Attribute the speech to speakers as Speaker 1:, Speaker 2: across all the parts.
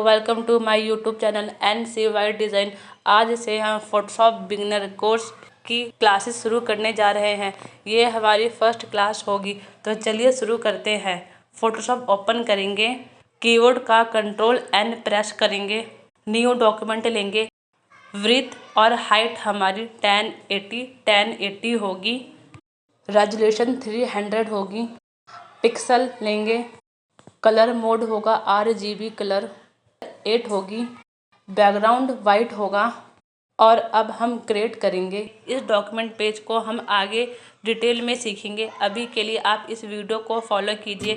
Speaker 1: Welcome to my YouTube channel NCY design. आज से हम फोटोशॉप बिगिनर कोर्स की क्लासेस शुरू करने जा रहे हैं। ये हमारी फर्स्ट क्लास होगी, तो चलिए शुरू करते हैं। फोटोशॉप ओपन करेंगे, कीबोर्ड का Ctrl+N प्रेस करेंगे, न्यू डॉक्यूमेंट लेंगे। विड्थ और हाइट हमारी 1080 होगी, रेजोल्यूशन 300 होगी। पिक्सल लेंगे, कलर मोड होगा RGB कलर 8 होगी, बैकग्राउंड वाइट होगा। और अब हम क्रिएट करेंगे। इस डॉक्यूमेंट पेज को हम आगे डिटेल में सीखेंगे। अभी के लिए आप इस वीडियो को फॉलो कीजिए।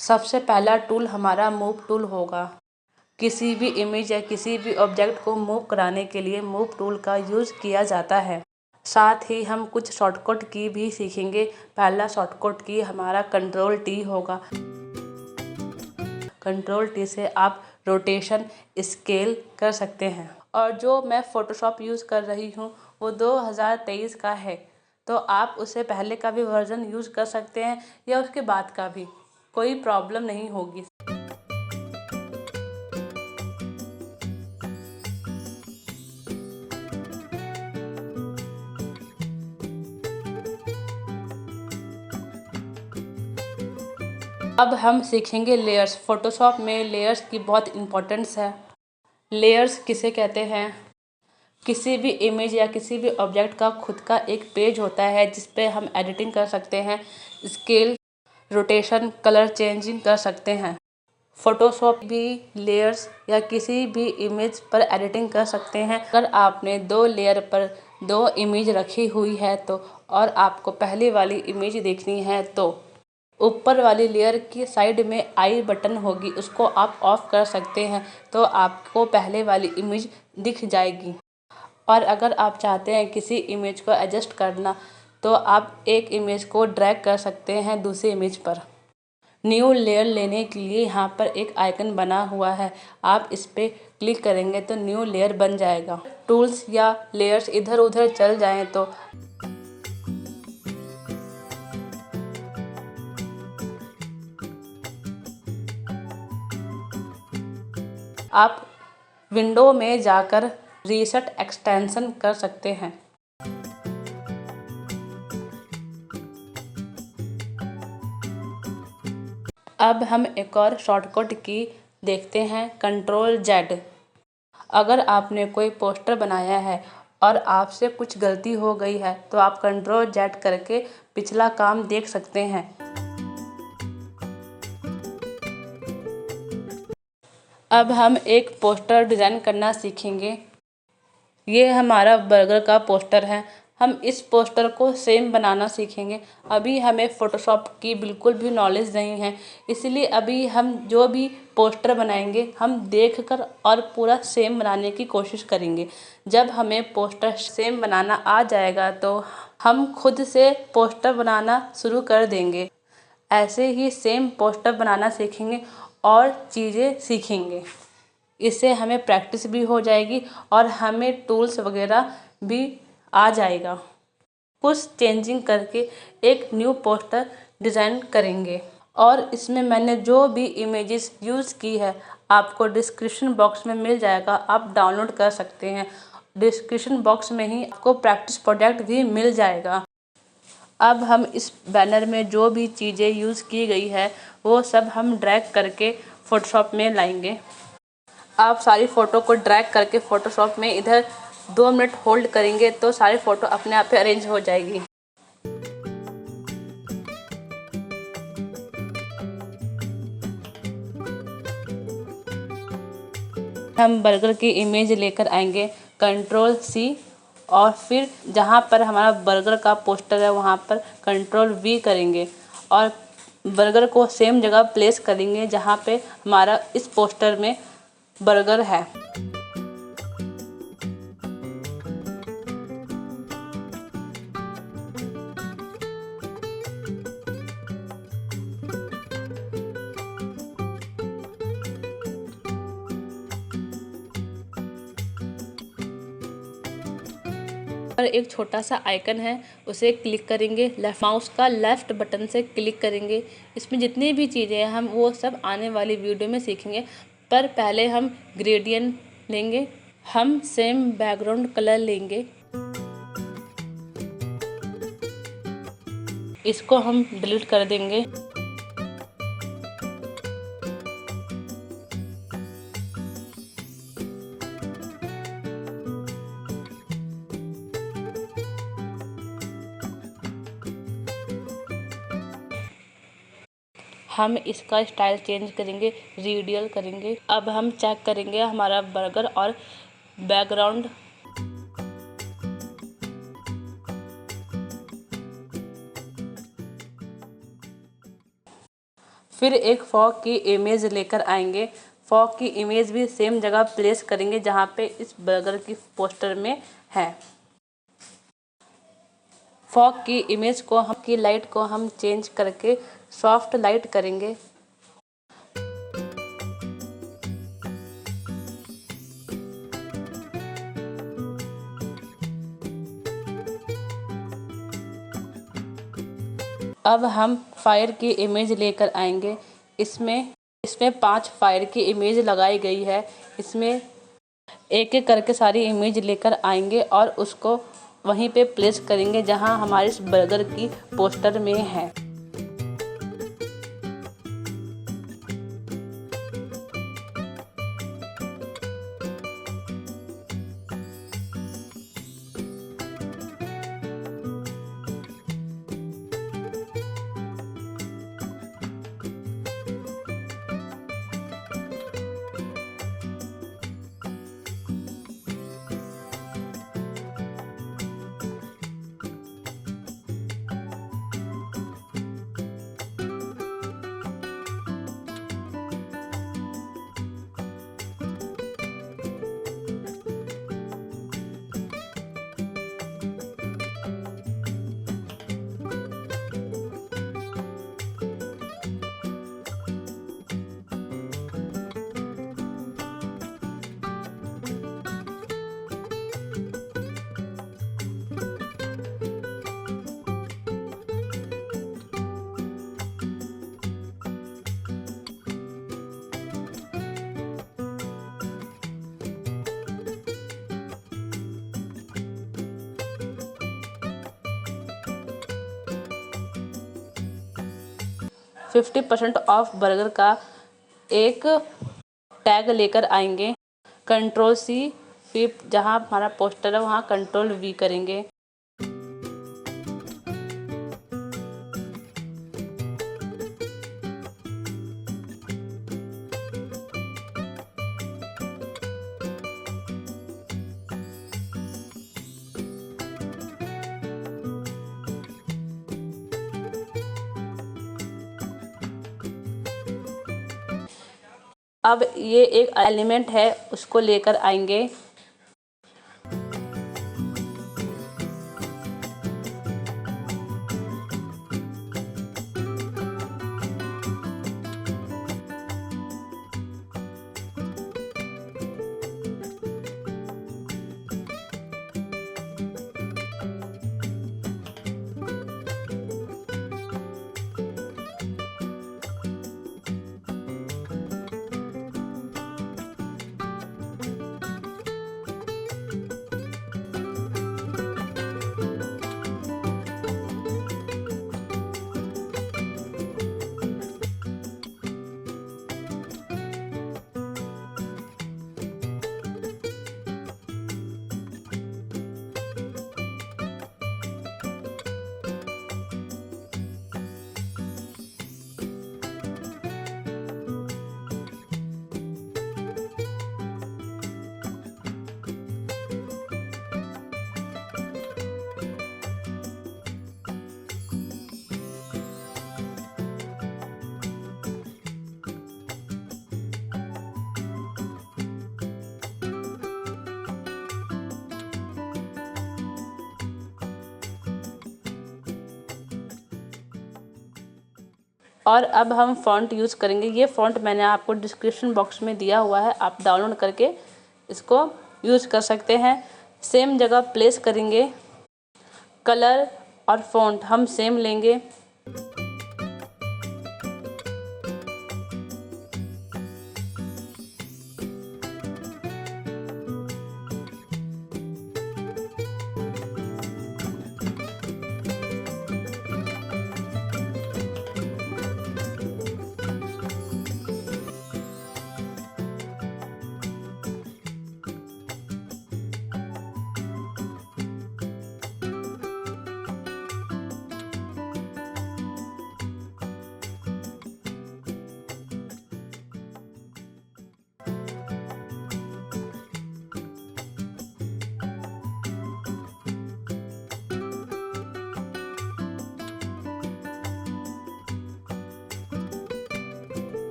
Speaker 1: सबसे पहला टूल हमारा मूव टूल होगा। किसी भी इमेज या किसी भी ऑब्जेक्ट को मूव कराने के लिए मूव टूल का यूज़ किया जाता है। साथ ही हम कुछ शॉर्टकट की भी सीखेंगे। पहला शॉर्टकट की हमारा Ctrl+T होगा। Ctrl+T से आप रोटेशन स्केल कर सकते हैं। और जो मैं फ़ोटोशॉप यूज़ कर रही हूँ वो 2023 का है, तो आप उससे पहले का भी वर्ज़न यूज़ कर सकते हैं या उसके बाद का भी, कोई प्रॉब्लम नहीं होगी। अब हम सीखेंगे लेयर्स। फोटोशॉप में लेयर्स की बहुत इम्पोर्टेंस है। लेयर्स किसे कहते हैं? किसी भी इमेज या किसी भी ऑब्जेक्ट का खुद का एक पेज होता है जिस पे हम एडिटिंग कर सकते हैं, स्केल, रोटेशन, कलर चेंजिंग कर सकते हैं। फोटोशॉप भी लेयर्स या किसी भी इमेज पर एडिटिंग कर सकते हैं। अगर आपने 2 लेयर पर 2 इमेज रखी हुई है तो और आपको पहली वाली इमेज देखनी है तो ऊपर वाली लेयर की साइड में आई बटन होगी, उसको आप ऑफ कर सकते हैं तो आपको पहले वाली इमेज दिख जाएगी। और अगर आप चाहते हैं किसी इमेज को एडजस्ट करना तो आप एक इमेज को ड्रैग कर सकते हैं दूसरी इमेज पर। न्यू लेयर लेने के लिए यहाँ पर एक आइकन बना हुआ है, आप इस पर क्लिक करेंगे तो न्यू लेयर बन जाएगा। टूल्स या लेयर्स इधर उधर चल जाएं तो आप विंडो में जाकर रीसेट एक्सटेंशन कर सकते हैं। अब हम एक और शॉर्टकट की देखते हैं, Ctrl+Z। अगर आपने कोई पोस्टर बनाया है और आपसे कुछ गलती हो गई है तो आप Ctrl+Z करके पिछला काम देख सकते हैं। अब हम एक पोस्टर डिज़ाइन करना सीखेंगे। ये हमारा बर्गर का पोस्टर है। हम इस पोस्टर को सेम बनाना सीखेंगे। अभी हमें फ़ोटोशॉप की बिल्कुल भी नॉलेज नहीं है, इसलिए अभी हम जो भी पोस्टर बनाएंगे हम देखकर और पूरा सेम बनाने की कोशिश करेंगे। जब हमें पोस्टर सेम बनाना आ जाएगा तो हम खुद से पोस्टर बनाना शुरू कर देंगे। ऐसे ही सेम पोस्टर बनाना सीखेंगे और चीज़ें सीखेंगे। इससे हमें प्रैक्टिस भी हो जाएगी और हमें टूल्स वगैरह भी आ जाएगा। कुछ चेंजिंग करके एक न्यू पोस्टर डिज़ाइन करेंगे और इसमें मैंने जो भी इमेजेस यूज़ की है आपको डिस्क्रिप्शन बॉक्स में मिल जाएगा, आप डाउनलोड कर सकते हैं। डिस्क्रिप्शन बॉक्स में ही आपको प्रैक्टिस प्रोजेक्ट भी मिल जाएगा। अब हम इस बैनर में जो भी चीज़ें यूज़ की गई है वो सब हम ड्रैग करके फ़ोटोशॉप में लाएंगे। आप सारी फ़ोटो को ड्रैग करके फ़ोटोशॉप में इधर 2 मिनट होल्ड करेंगे तो सारी फ़ोटो अपने आप अरेंज हो जाएगी। हम बर्गर की इमेज लेकर आएंगे, Ctrl+C, और फिर जहाँ पर हमारा बर्गर का पोस्टर है वहाँ पर Ctrl+V करेंगे और बर्गर को सेम जगह प्लेस करेंगे जहाँ पे हमारा इस पोस्टर में बर्गर है। पर एक छोटा सा आइकन है, उसे क्लिक करेंगे। माउस का लेफ्ट बटन से क्लिक करेंगे। इसमें जितनी भी चीज़ें हैं हम वो सब आने वाली वीडियो में सीखेंगे, पर पहले हम ग्रेडियंट लेंगे। हम सेम बैकग्राउंड कलर लेंगे, इसको हम डिलीट कर देंगे। हम इसका स्टाइल चेंज करेंगे, रेडियल करेंगे। अब हम चेक करेंगे हमारा बर्गर और बैकग्राउंड। फिर एक फॉग की इमेज लेकर आएंगे। फॉग की इमेज भी सेम जगह प्लेस करेंगे जहाँ पे इस बर्गर की पोस्टर में है। फॉग की इमेज को की लाइट को हम चेंज करके सॉफ्ट लाइट करेंगे। अब हम फायर की इमेज लेकर आएंगे। इसमें 5 फायर की इमेज लगाई गई है। इसमें एक एक करके सारी इमेज लेकर आएंगे और उसको वहीं पे प्लेस करेंगे जहां हमारे इस बर्गर की पोस्टर में है। फिफ्टी % ऑफ बर्गर का एक टैग लेकर आएंगे। Ctrl+C, फिर जहाँ हमारा पोस्टर है वहाँ Ctrl+V करेंगे। अब ये एक एलिमेंट है, उसको लेकर आएंगे। और अब हम फ़ॉन्ट यूज़ करेंगे। ये फ़ॉन्ट मैंने आपको डिस्क्रिप्शन बॉक्स में दिया हुआ है, आप डाउनलोड करके इसको यूज़ कर सकते हैं। सेम जगह प्लेस करेंगे कलर और फ़ॉन्ट हम सेम लेंगे।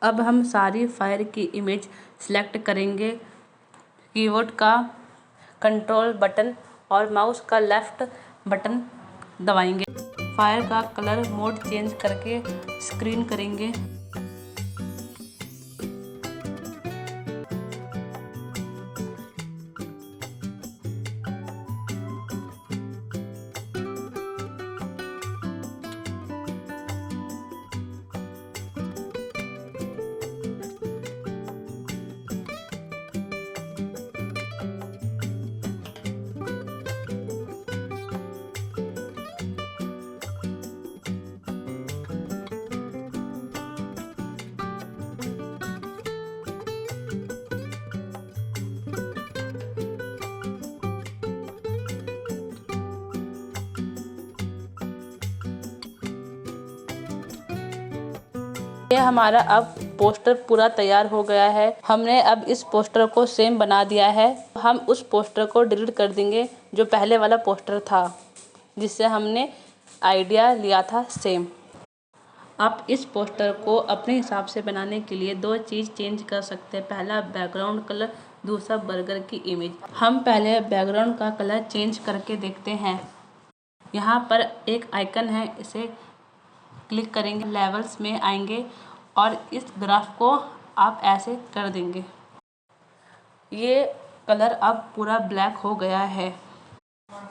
Speaker 1: अब हम सारी फायर की इमेज सेलेक्ट करेंगे। कीबोर्ड का कंट्रोल बटन और माउस का लेफ्ट बटन दबाएंगे। फायर का कलर मोड चेंज करके स्क्रीन करेंगे। ये हमारा अब पोस्टर पूरा तैयार हो गया है। हमने अब इस पोस्टर को सेम बना दिया है। हम उस पोस्टर को डिलीट कर देंगे जो पहले वाला पोस्टर था, जिससे हमने आइडिया लिया था सेम। आप इस पोस्टर को अपने हिसाब से बनाने के लिए दो चीज़ चेंज कर सकते हैं। पहला बैकग्राउंड कलर, दूसरा बर्गर की इमेज। हम पहले बैकग्राउंड का कलर चेंज करके देखते हैं। यहाँ पर एक आइकन है, इसे क्लिक करेंगे, लेवल्स में आएंगे और इस ग्राफ को आप ऐसे कर देंगे। ये कलर अब पूरा ब्लैक हो गया है।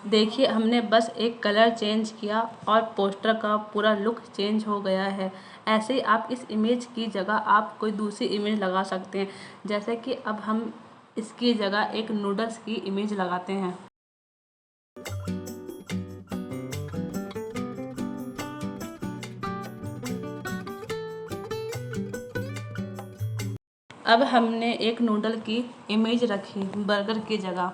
Speaker 1: देखिए, हमने बस एक कलर चेंज किया और पोस्टर का पूरा लुक चेंज हो गया है। ऐसे ही आप इस इमेज की जगह आप कोई दूसरी इमेज लगा सकते हैं। जैसे कि अब हम इसकी जगह एक नूडल्स की इमेज लगाते हैं। अब हमने एक नूडल की इमेज रखी बर्गर की जगह।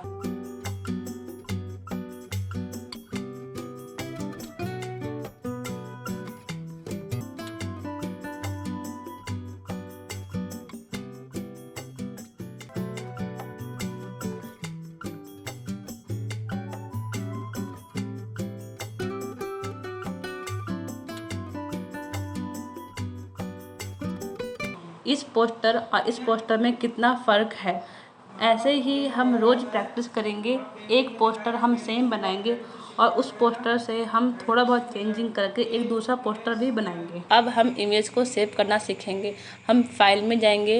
Speaker 1: इस पोस्टर और इस पोस्टर में कितना फ़र्क है। ऐसे ही हम रोज़ प्रैक्टिस करेंगे। एक पोस्टर हम सेम बनाएंगे और उस पोस्टर से हम थोड़ा बहुत चेंजिंग करके एक दूसरा पोस्टर भी बनाएंगे। अब हम इमेज को सेव करना सीखेंगे। हम फाइल में जाएंगे,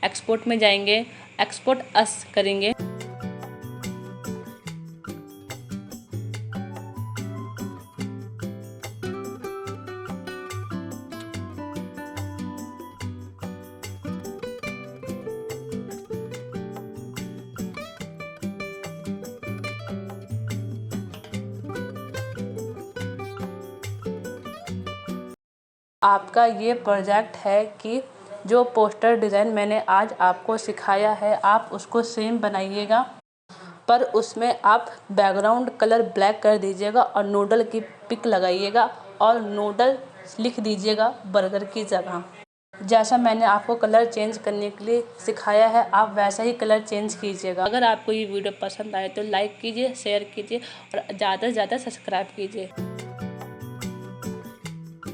Speaker 1: एक्सपोर्ट में जाएंगे, एक्सपोर्ट अस करेंगे। आपका ये प्रोजेक्ट है कि जो पोस्टर डिज़ाइन मैंने आज आपको सिखाया है आप उसको सेम बनाइएगा, पर उसमें आप बैकग्राउंड कलर ब्लैक कर दीजिएगा और नूडल की पिक लगाइएगा और नूडल लिख दीजिएगा बर्गर की जगह। जैसा मैंने आपको कलर चेंज करने के लिए सिखाया है आप वैसा ही कलर चेंज कीजिएगा। अगर आपको ये वीडियो पसंद आए तो लाइक कीजिए, शेयर कीजिए और ज़्यादा से ज़्यादा सब्सक्राइब कीजिए।